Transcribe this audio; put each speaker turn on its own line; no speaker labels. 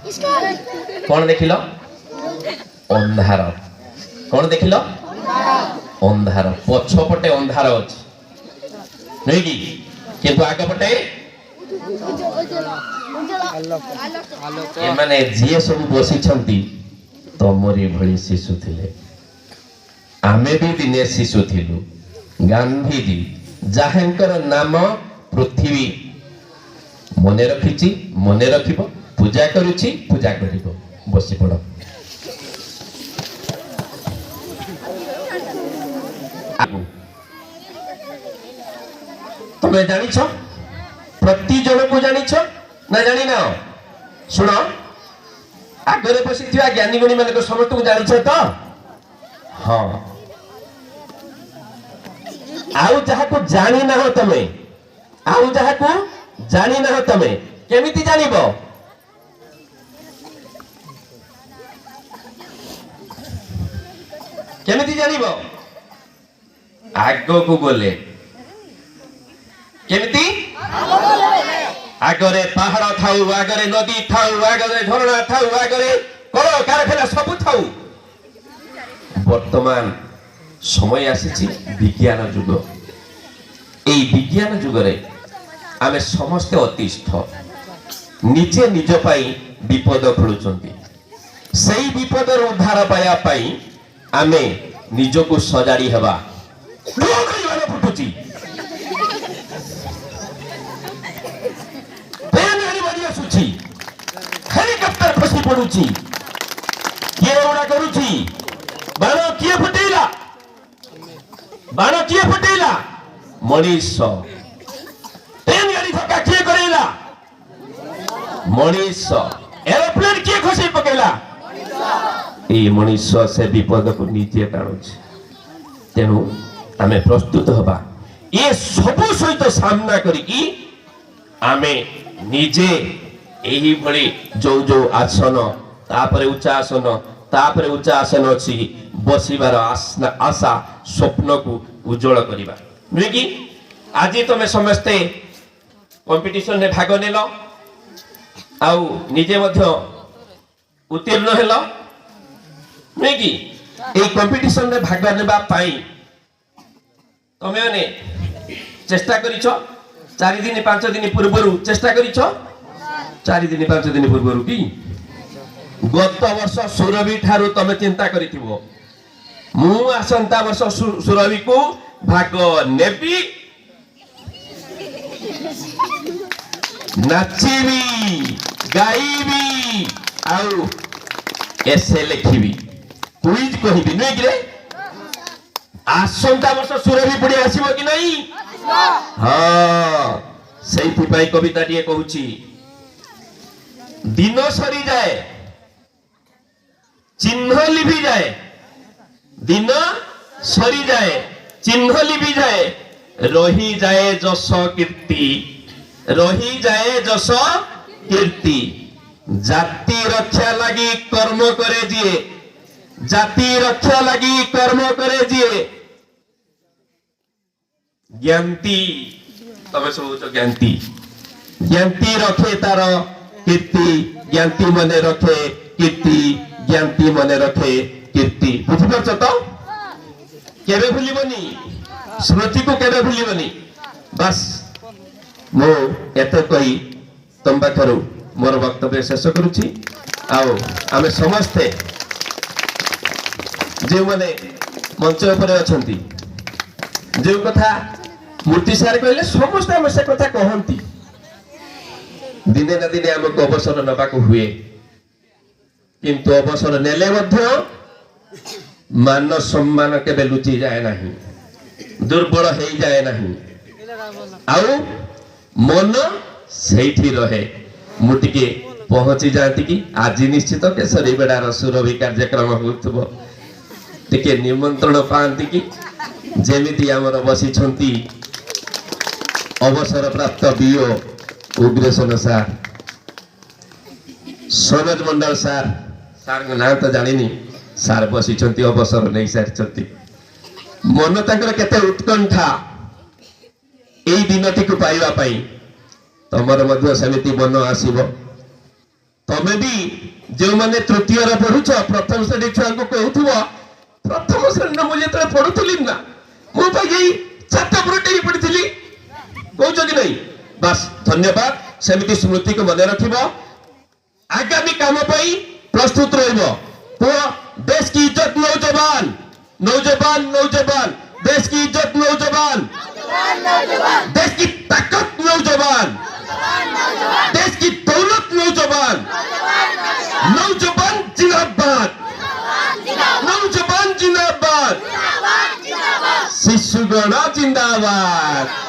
कौन देखिल अंधार कौन देखिल अंधार पछपटे अंधार अच्छे नहीं कि किंतु आगपटे एमाने जिए सब बसी तमरी भली शिशु थिले आमे भी दिने शिशु थिलु गांधीजी जाहांकर नाम पृथ्वी मने रखिछि मने रखिबो पूजा करूछि पूजा करिबो बसी पड़ तमे जानि छ प्रति जन को जानि छ ना जानि ना सुनो आगरे बसिथिया ज्ञानी गुणी माने को समस्त को जानि छ तो हां आउ जहा को जानि ना हो तमे आउ जहा को जानि ना हो तमे केमिति जानिबो केमिति जानिबो आगो को बोले केमिति आगरे पहाड़ थाउ आगरे नदी थाउ आगरे झरना थाउ आगरे कल कारखाना सब थाउ वर्तमान समय आसीछि विज्ञान युग एई विज्ञान युग रे आमे समस्त अतिष्ठ निजे निज पाई विपद खोलुचंती सेई विपद उद्धार पाया पाई आमे निजको सजाड़ी हेबा फुटुची हेलिकॉप्टर खसी पड़ुची किए उड़ा करूची बाण किए फुटेला मनीष ट्रेन गाड़ी धक्का किए करेला मनीष एरोप्लेन किए खसी पकेला ए मनीष से विपद को नीचे टाणुची तेणु आमे प्रस्तुत हबा ये सब सहित सामना करिकी आमे निजे एही भली जो जो आसन तापरे उच्च आसन अछि बसिबार आशा स्वप्न को उज्जवल करिबा नुहे कि आज तमे समस्ते कंपटीशन ने भाग नेलो आउ निजे मध्य उत्तीर्ण हेलो नुहे कि ए कंपटीशन ने भाग नेबा पाई तमे माने चेष्टा करिछो 4 दिन 5 दिन पूर्व चेष्टा करिछो 4 दिन 5 दिन पूर्व कि गत वर्ष सुरभि ठारू तमे चिंता करिथिबो मु आसंता वर्ष सुरभि को भाग नेबी नाचिबी गाइबी आउ एसे लिखिबी क्विज कहिबी नै कि रे आसंता वर्ष सुरभि पड़ी आसीबो कि नहीं हां सेहि पाई कविता टिए कहूची दिन सरी जाए चिन्ह लिभि जाए दिन सरी जाए चिन्ह लिभि जाए रही जाए जस कीर्ति रही जाए जस कीर्ति जाति रक्षा लगी कर्म करे जिए जाति रक्षा लगी कर्म करे जिए ज्ञानती तमे सब तो ज्ञानती ज्ञानती रखे तार कीर्ति ज्ञानती मने रखे कीर्ति ज्ञानती मने रखे कीर्ति बुझि परछ तो केबे भूलिबनी स्मृति को केबे भूलिबनी बस मो एते कही तुम पाखरु मोर वक्तव्य शेष करूची आओ आमे समस्ते जे माने मंच ऊपर अछंती जे कथा मूर्ति सार कहले समस्त हम से कथा कहंती दिने ना दिने हमको अवसर नबा को हुए किंतु अवसर नेले मध्य मान सम्मान केबे लुचि जाए नहीं दुर्बल हो जाए नहीं आउ मन सेठी रहे मुटिके पहुंची जाती कि आज निश्चित केसरी बेड़ार सुरभि कार्यक्रम होथबो टिके निमंत्रण पाती कि जेमिति आमर बसी छंती अवसर प्राप्त बीओ उग्रेशन सार सनज मंडल सार सार ना तो जानिनी सार बसी छंती अवसर नहीं सारी छंती मन ताकर केते उत्कंठा एई दिनटी को पाइबा पाई तमर मध्य समिति मन आसीबो तमे भी जो माने तृतीय रे पढुछ प्रथम श्रेणी छुआ को कहउथबो प्रथम श्रेणी मु जेतले पढुतली ना मु पई छात्रपुरटे ही पढितली कहउछ कि नहीं बस धन्यवाद सेमिति स्मृति को मन रखिबो आगामी काम पई प्रस्तुत रहिबो तो देश की इज्जत नौजवान नौजवान नौजवान देश की इज्जत नौजवान देश की ताकत नौजवान देश की दौलत नौजवान नौजवान जिंदाबाद नौजवान जिंदाबाद शिशुगण जिंदाबाद।